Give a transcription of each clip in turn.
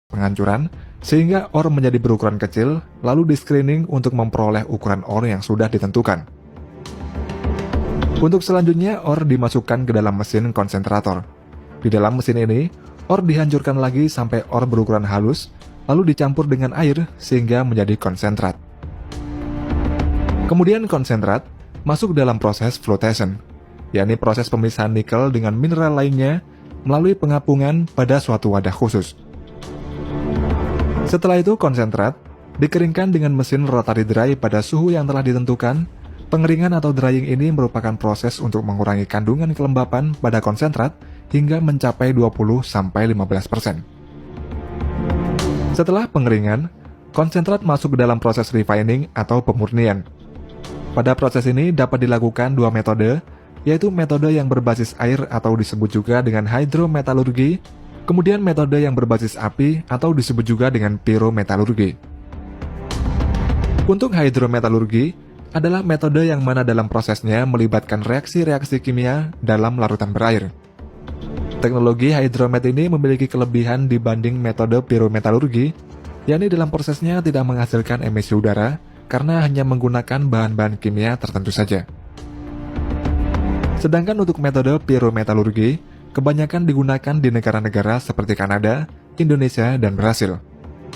penghancuran, sehingga ore menjadi berukuran kecil, lalu di-screening untuk memperoleh ukuran ore yang sudah ditentukan. Untuk selanjutnya, ore dimasukkan ke dalam mesin konsentrator. Di dalam mesin ini, ore dihancurkan lagi sampai ore berukuran halus, lalu dicampur dengan air sehingga menjadi konsentrat. Kemudian konsentrat masuk dalam proses flotation, yakni proses pemisahan nikel dengan mineral lainnya melalui pengapungan pada suatu wadah khusus. Setelah itu konsentrat dikeringkan dengan mesin rotary dry pada suhu yang telah ditentukan. Pengeringan atau drying ini merupakan proses untuk mengurangi kandungan kelembapan pada konsentrat hingga mencapai 20-15%. Setelah pengeringan, konsentrat masuk ke dalam proses refining atau pemurnian. Pada proses ini dapat dilakukan dua metode, yaitu metode yang berbasis air atau disebut juga dengan hidrometalurgi, kemudian metode yang berbasis api atau disebut juga dengan pyrometalurgi. Untuk hidrometalurgi adalah metode yang mana dalam prosesnya melibatkan reaksi-reaksi kimia dalam larutan berair. Teknologi hidromet ini memiliki kelebihan dibanding metode pyrometalurgi, yakni dalam prosesnya tidak menghasilkan emisi udara karena hanya menggunakan bahan-bahan kimia tertentu saja. Sedangkan untuk metode pyrometalurgi, kebanyakan digunakan di negara-negara seperti Kanada, Indonesia, dan Brasil.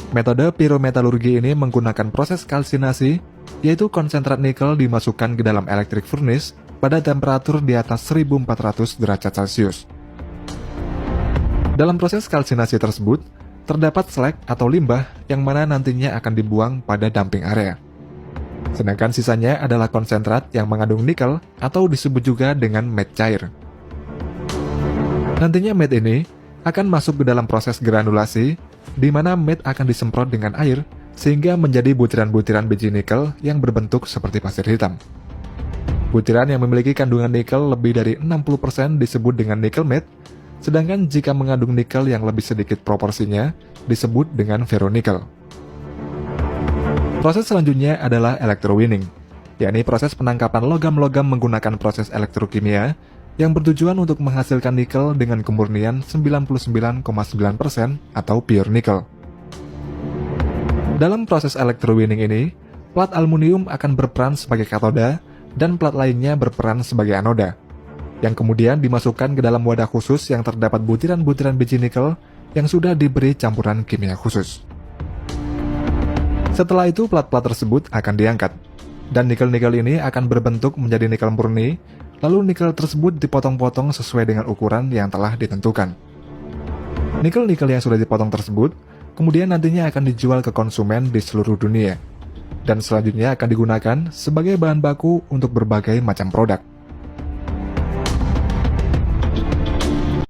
Metode pyrometalurgi ini menggunakan proses kalsinasi, yaitu konsentrat nikel dimasukkan ke dalam electric furnace pada temperatur di atas 1400 derajat Celcius. Dalam proses kalsinasi tersebut, terdapat slag atau limbah yang mana nantinya akan dibuang pada dumping area. Sedangkan sisanya adalah konsentrat yang mengandung nikel atau disebut juga dengan matte cair. Nantinya matte ini akan masuk ke dalam proses granulasi, di mana matte akan disemprot dengan air sehingga menjadi butiran-butiran biji nikel yang berbentuk seperti pasir hitam. Butiran yang memiliki kandungan nikel lebih dari 60% disebut dengan nickel matte, sedangkan jika mengandung nikel yang lebih sedikit proporsinya disebut dengan ferronikel. Proses selanjutnya adalah electrowinning, yakni proses penangkapan logam-logam menggunakan proses elektrokimia yang bertujuan untuk menghasilkan nikel dengan kemurnian 99,9% atau pure nickel. Dalam proses electrowinning ini, plat aluminium akan berperan sebagai katoda dan plat lainnya berperan sebagai anoda, yang kemudian dimasukkan ke dalam wadah khusus yang terdapat butiran-butiran biji nikel yang sudah diberi campuran kimia khusus. Setelah itu plat-plat tersebut akan diangkat, dan nikel-nikel ini akan berbentuk menjadi nikel murni, lalu nikel tersebut dipotong-potong sesuai dengan ukuran yang telah ditentukan. Nikel-nikel yang sudah dipotong tersebut kemudian nantinya akan dijual ke konsumen di seluruh dunia, dan selanjutnya akan digunakan sebagai bahan baku untuk berbagai macam produk.